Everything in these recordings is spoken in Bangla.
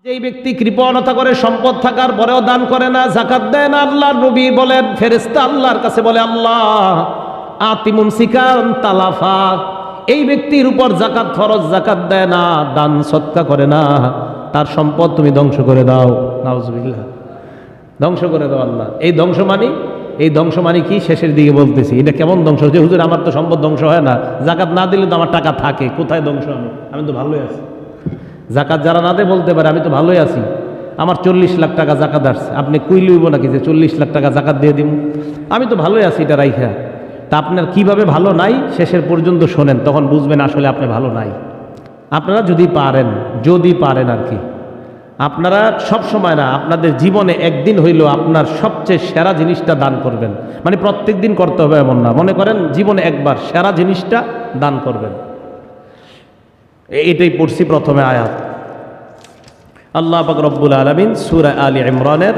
যেই ব্যক্তি কৃপণতা করে সম্পদ থাকার পরেও দান করে না, যাকাত দেয় না, আল্লাহর নবী বলেন ফেরেশতা আল্লাহর কাছে বলে আল্লাহ আতি মুমসিকান তালাফা, এই ব্যক্তির উপর যাকাত ফরজ, যাকাত দেয় না, দান সদকা করে না, তার সম্পদ তুমি ধ্বংস করে দাও। নাউজুবিল্লাহ, ধ্বংস করে দাও আল্লাহ। এই ধ্বংস মানে কি শেষের দিকে বলতেছি, এটা কেমন ধ্বংস যে হুজুর আমার তো সম্পদ ধ্বংস হয় না, যাকাত না দিলে তো আমার টাকা থাকে, কোথায় ধ্বংস? আমি তো ভালোই আছি। জাকাত যারা না দেয় বলতে পারে আমি তো ভালোই আছি, আমার 40 লাখ টাকা জাকাত আসছে, আপনি কুই লইব নাকি যে 40 লাখ টাকা জাকাত দিয়ে দিব? আমি তো ভালোই আছি এটা রাইখা। তা আপনার কিভাবে ভালো নাই শেষের পর্যন্ত শোনেন, তখন বুঝবেন আসলে আপনি ভালো নাই। আপনারা যদি পারেন আর কি, আপনারা সব সময় না, আপনাদের জীবনে একদিন হইলেও আপনার সবচেয়ে সেরা জিনিসটা দান করবেন। মানে প্রত্যেক দিন করতে হবে এমন না, মনে করেন জীবনে একবার সেরা জিনিসটা দান করবেন। এটাই পড়ছি প্রথমে আয়াত। আল্লাহ পাক রব্বুল আলামিন সূরা আলী ইমরানের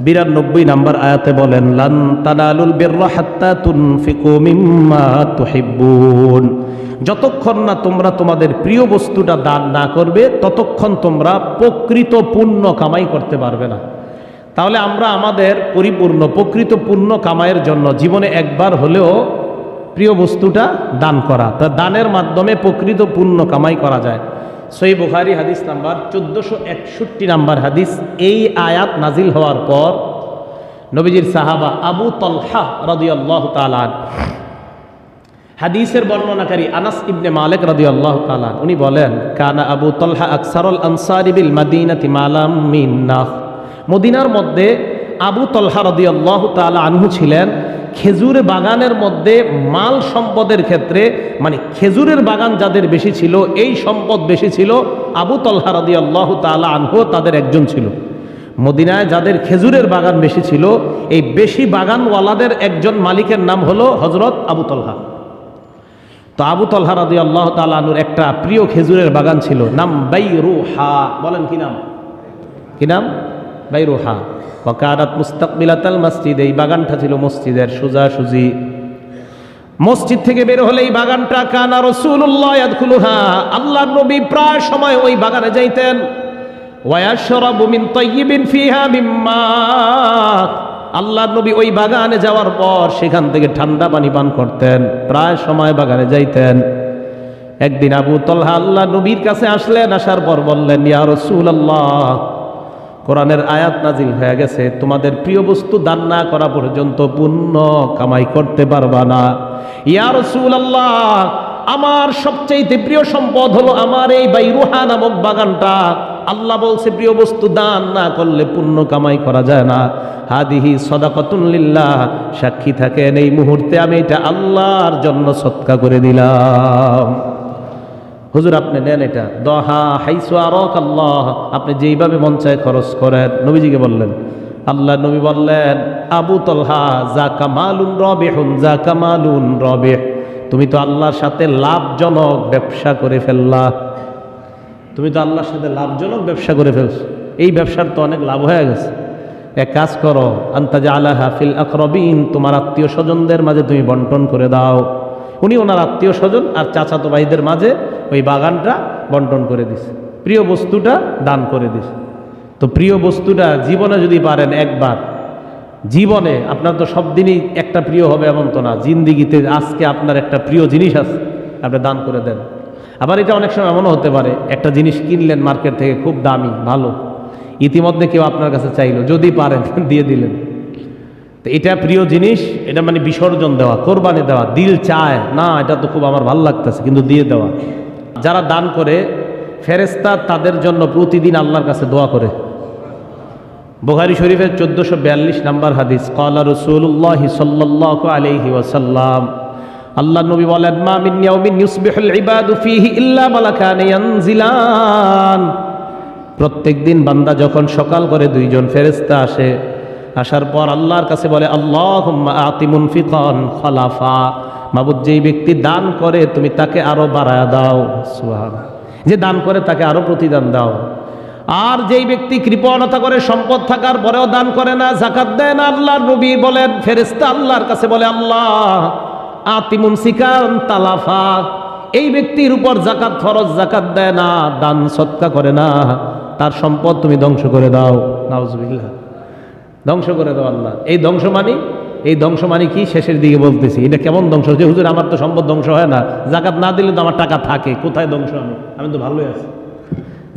92 নম্বর আয়াতে বলেন লান তানালুল বিররা হাত্তা তুনফিকু মিম্মা তুহিব্বুন, যতক্ষণ না তোমরা তোমাদের প্রিয় বস্তুটা দান না করবে ততক্ষণ তোমরা প্রকৃত পুণ্য কামাই করতে পারবে না। তাহলে আমরা আমাদের প্রকৃত পুণ্য কামাইয়ের জন্য জীবনে একবার হলেও প্রিয় বস্তুটা দান করা, তা দানের মাধ্যমে প্রকৃত পুণ্য কামাই করা যায়। সহিহ বুখারী হাদিস নাম্বার 1461 নাম্বার হাদিস। এই আয়াত নাজিল হওয়ার পর নবীজির সাহাবা আবু তলহা রাদিয়াল্লাহু তাআলা, হাদিসের বর্ণনাকারী আনাস ইবনে মালিক রাদিয়াল্লাহু তাআলা, উনি বলেন কানা আবু তলহা আকসারুল আনসারি বিল মাদিনাতি মালাম মিন্নাহ, মদিনার মধ্যে আবু তলহা রাদিয়াল্লাহু তাআলা আনহু ছিলেন খেজুর বাগানের মধ্যে মাল সম্পদের ক্ষেত্রে, মানে খেজুরের বাগান যাদের বেশি ছিল, এই সম্পদ বেশি ছিল, আবু তলহা রাদিয়াল্লাহু তাআলা আনহু তাদের একজন ছিল। মদিনায় যাদের খেজুরের বাগান বেশি ছিল, এই বেশি বাগানওয়ালাদের একজন মালিকের নাম হলো হযরত আবু তলহা। তো আবু তলহা রাদিয়াল্লাহু তাআলা আনহুর একটা প্রিয় খেজুরের বাগান ছিল, নাম বাইরুহা। বলেন কি নাম? বাইরুহা। ওয়াকানাত মুস্তাকবিলাতাল মসজিদ, এই বাগানটা ছিল মসজিদের সোজাসুজি। মসজিদ থেকে বের হলে এই বাগানটা, কানা রাসূলুল্লাহ ইয়াদখুলুহা, আল্লাহর নবী প্রায় সময় ওই বাগানে যাইতেন। ওয়ায়াশরাবু মিন তাইয়িবিন ফিহা মিম্মা, আল্লাহর নবী ওই বাগানে যাওয়ার পর সেখান থেকে ঠান্ডা পানি পান করতেন, প্রায় সময় বাগানে যাইতেন। একদিন আবু তলহা আল্লাহর নবীর কাছে আসলেন, আসার পর বললেন ইয়া রাসূলুল্লাহ, কোরআনের আয়াত নাজিল হয়ে গেছে, তোমাদের প্রিয় বস্তু দান না করা পর্যন্ত পুণ্য কামাই করতে পারবা না। ইয়া রাসূলুল্লাহ, আমার সবচেয়ে প্রিয় সম্পদ হলো আমার এই বাইরুহা নামক বাগানটা। আল্লাহ বলছে প্রিয় বস্তু দান না করলে পুণ্য কামাই করা যায় না। হাদিহি সাদাকাতুন লিল্লাহ, সাক্ষী থাকেন এই মুহূর্তে আমি এটা আল্লাহর জন্য সদকা করে দিলাম। হুজুর আপনি নেন এটা, দহা হাইসু আরাক আল্লাহ, আপনি যেইভাবে মন চায় খরচ করেন। নবীজিকে বললেন, আল্লাহ নবী বললেন আবু তলহা যাকা মালুন রাবিহুন, যাকা মালুন রাবিহ, তুমি তো আল্লাহর সাথে লাভজনক ব্যবসা করে ফেললা, তুমি তো আল্লাহর সাথে লাভজনক ব্যবসা করে ফেলছো, এই ব্যবসার তো অনেক লাভ হয়ে গেছে। এক কাজ করো, আনতা জাআলাহা ফিল আকরাবিন, তোমার আত্মীয় স্বজনদের মাঝে তুমি বন্টন করে দাও। উনি ওনার আত্মীয় স্বজন আর চাচাতো ভাইদের মাঝে ওই বাগানটা বন্টন করে দিছে, প্রিয় বস্তুটা দান করে দিছে। তো প্রিয় বস্তুটা জীবনে যদি পারেন একবার, জীবনে আপনার তো সব দিনই একটা প্রিয় হবে এমন তো না, জিন্দিগিতে আজকে আপনার একটা প্রিয় জিনিস আছে, আপনি দান করে দেন। আবার এটা অনেক সময় এমনও হতে পারে, একটা জিনিস কিনলেন মার্কেট থেকে খুব দামি ভালো, ইতিমধ্যে কেউ আপনার কাছে চাইলো, যদি পারেন দিয়ে দিলেন। তো এটা প্রিয় জিনিস, এটা মানে বিসর্জন দেওয়া, কোরবানি দেওয়া, দিল চায় না এটা তো খুব আমার ভালো লাগতেছে কিন্তু দিয়ে দেওয়া। যারা দান করে ফেরেশতা তাদের জন্য প্রতিদিন আল্লাহর কাছে দোয়া করে। বুখারী শরীফের 1442 নম্বর হাদিস, ক্বালা রাসূলুল্লাহ সাল্লাল্লাহু আলাইহি ওয়াসাল্লাম, আল্লাহ নবী বলেন মা মিন ইয়াউমিন ইউসবিহুল ইবাদু ফীহি ইল্লা মালাকান ইয়ানজিলান, প্রত্যেকদিন বান্দা যখন সকাল করে দুইজন ফেরেশতা আসে, আসার পর আল্লাহর কাছে বলে আল্লাহুম্মা আতি মুনফিকান খালাফা, মাবুদ যেই ব্যক্তি দান করে তুমি তাকে আরো বাড়ায়া দাও, সুবহানাল্লাহ, যে দান করে তাকে আরো প্রতিদান দাও। আর যেই ব্যক্তি কৃপণতা করে সম্পদ থাকার পরেও দান করে না, যাকাত দেয় না, আল্লাহর নবী বলেন ফেরেশতা আল্লাহর কাছে বলে আল্লাহ আতি মুমসিকান তালাফা, এই ব্যক্তির উপর যাকাত ফরজ, যাকাত দেয় না, দান সদকা করে না, তার সম্পদ তুমি ধ্বংস করে দাও। নাউজুবিল্লাহ, ধ্বংস করে দাও আল্লাহ। এই ধ্বংস মানে কি শেষের দিকে বলতেছি, এটা কেমন ধ্বংস? যে হুজুর আমার তো সম্পদ ধ্বংস হয় না, জাকাত না দিলে তো আমার টাকা থাকে, কোথায় ধ্বংস? আমি তো ভালোই আছি।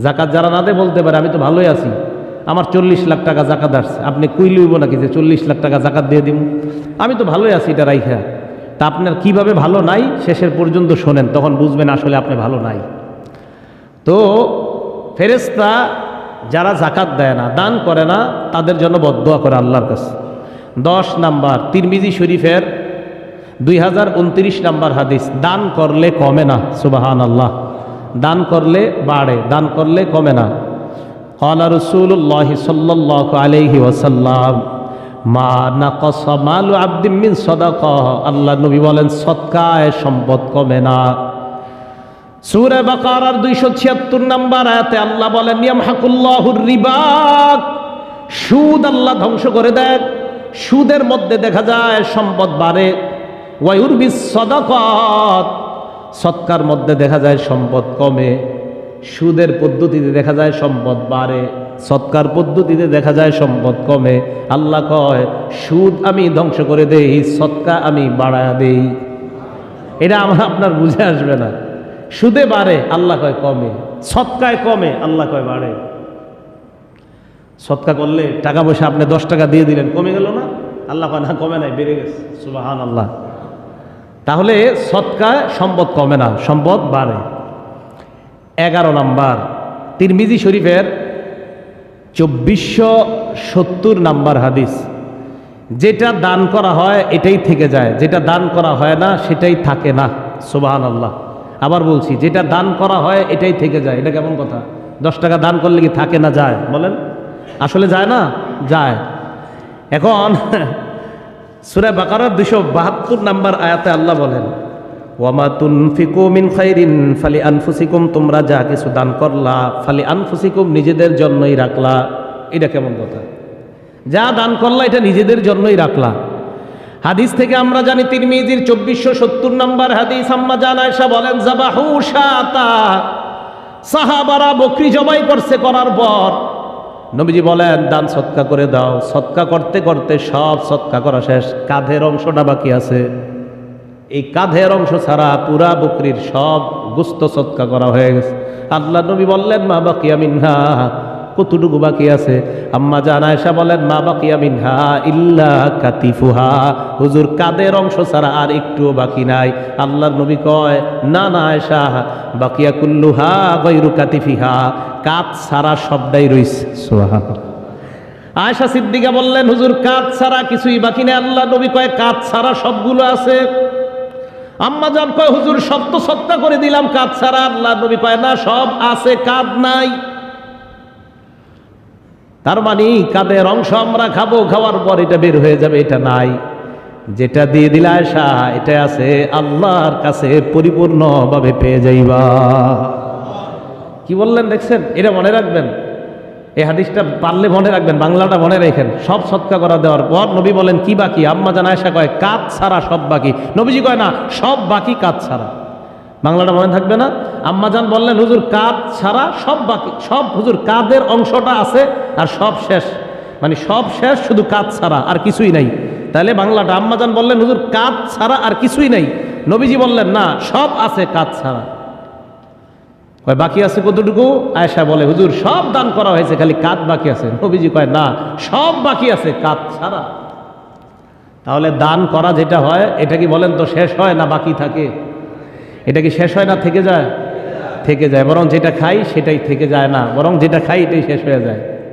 জাকাত যারা না দেয় বলতে পারে আমি তো ভালোই আছি, আমার 40 লাখ টাকা জাকাত আসছে, আপনি কুইলইব নাকি যে 40 লাখ টাকা জাকাত দিয়ে দিব? আমি তো ভালোই আছি এটা রাইখা। তা আপনার কিভাবে ভালো নাই শেষের পর্যন্ত শোনেন, তখন বুঝবেন আসলে আপনি ভালো নাই। তো ফেরেশতা যারা জাকাত দেয় না, দান করে না, তাদের জন্য বদদোয়া করে আল্লাহর কাছে। 10 নাম্বার তিরমিজি শরীফের 2029 নাম্বার হাদিস, দান করলে কমে না। সুবহানাল্লাহ, দান করলে বাড়ে, দান করলে কমে না। ক্বালা রাসূলুল্লাহ সাল্লাল্লাহু আলাইহি ওয়াসাল্লাম মা নাকাসা মালু আবদিন মিন সাদাকাহ, আল্লাহ নবী বলেন সদকায় সম্পদ কমে না। সূরা বাকারার 276 নাম্বার আয়াতে আল্লাহ বলেন ইয়ামহাকুল্লাহুর রিবা, সুদ আল্লাহ ধ্বংস করে দেয়। সুদের মধ্যে দেখা যায় সম্পদ বাড়ে। ওয়া ইউরবিস সাদাকাত, সদকার মধ্যে দেখা যায় সম্পদ কমে। সুদের পদ্ধতিতে দেখা যায় সম্পদ বাড়ে, সদকার পদ্ধতিতে দেখা যায় সম্পদ কমে। আল্লাহ কয় সুদ আমি ধ্বংস করে দেই, সদকা আমি বাড়ায়া দেই। এটা আপনার বুঝে আসবে না। সুদে বাড়ে, আল্লাহ কয় কমে। সদকায় কমে, আল্লাহ কয় বাড়ে। সদকা করলে টাকা পয়সা আপনি 10 টাকা দিয়ে দিলেন, কমে গেল না? আল্লাহ কয় না, কমে নাই, বেড়ে গেছে। সুবহানাল্লাহ। তাহলে সদকায় সম্পদ কমে না, সম্পদ বাড়ে। 11 নাম্বার তিরমিজি শরীফের 2470 নাম্বার হাদিস, যেটা দান করা হয় এটাই থেকে যায়, যেটা দান করা হয় না সেটাই থাকে না। সুবহানাল্লাহ। আবার বলছি, যেটা দান করা হয় এটাই থেকে যায়। এটা কেমন কথা? 10 টাকা দান করলে কি থাকে না যায়? বলেন, আসলে যায় না? যায়। এখন সূরা বাকারার 272 নাম্বার আয়াতে আল্লাহ বলেন ওয়ামা তুনফিকু মিন খাইরিন ফালি আনফুসিকুম, তোমরা যা কিছু দান করলা ফালি আনফুসিকুম, নিজেদের জন্যই রাখলা। এটা কেমন কথা? যা দান করলা এটা নিজেদের জন্যই রাখলা। হাদিস থেকে আমরা জানি তিরমিজির 2470 নাম্বার হাদিস, আম্মা জান আয়েশা বলেন যাবাহু শাতা, সাহাবারা বকরি জবাই করছে, করার পর নবীজি বলেন দান সদকা করে দাও। সদকা করতে করতে সব সদকা করা শেষ, কাঁধের অংশটা বাকি আছে। এই কাঁধের অংশ ছাড়া পুরা বকরির সব গোশত সদকা করা হয়ে গেছে। আল্লাহ নবী বললেন মা বাকিয়া মিনহা, কতটুকু বাকি আছে? আম্মা জান আয়েশা বলেন মা বাকিয়া মিনহা ইল্লা কাতিফুহা, হুজুর কাঁধের অংশ ছাড়া আর একটুও বাকি নাই। আল্লাহর নবী কয় না না আয়েশা, বাকিয়া কুল্লুহা গায়রু কাতিফিহা, কাঁধ ছাড়া সবটাই রইছে। সুবহানাল্লাহ। আয়েশা সিদ্দিকা বললেন হুজুর কাঁধ ছাড়া কিছুই বাকি নেই। আল্লাহ নবী কয় কাঁধ ছাড়া সবগুলো আছে। আম্মা জান কয় হুজুর সব তো সদকা করে দিলাম, কাঁধ ছাড়া। আল্লাহ নবী কয় না, সব আছে, কাঁধ নাই। তার মানে কাঁধের অংশ আমরা খাবো, খাওয়ার পর এটা বের হয়ে যাবে, এটা নাই। যেটা দিয়ে দিলা আয়েশা, এটা আছে, আল্লাহর কাছে পরিপূর্ণভাবে পেয়ে যাইবা। কি বললেন দেখছেন? এটা মনে রাখবেন, এই হাদিসটা পারলে মনে রাখবেন, বাংলাটা মনে রাখেন। সব সদকা করা দেওয়ার পর নবী বলেন কি বাকি? আম্মা জান আয়েশা কয় কাঁধ ছাড়া সব বাকি। নবীজি কয় না, সব বাকি, কাঁধ ছাড়া। বাংলাটা মনে থাকবে না? আম্মা জান বললেন হুজুর কাঁধ ছাড়া সব বাকি। সব হুজুর কাঁধের অংশটা আছে আর সব শেষ, মানে সব শেষ, শুধু কাঁধ ছাড়া আর কিছুই নাই। তাহলে বাংলাটা আম্মা জান বললেন হুজুর কাঁধ ছাড়া আর কিছুই নাই। নবীজি বললেন না, সব আছে, কাঁধ ছাড়া। বাকি আছে কতটুকু? আয়েশা বলে হুজুর সব দান করা হয়েছে, খালি কাঁধ বাকি আছে। নবীজি কয় না, সব বাকি আছে, কাঁধ ছাড়া। তাহলে দান করা যেটা হয়, এটা কি বলেন তো শেষ হয় না বাকি থাকে? এটা কি শেষ হয় না থেকে যায়? থেকে যায়। বরং যেটা খাই সেটাই থেকে যায় না, বরং যেটা খাই এটাই শেষ হয়ে যায়।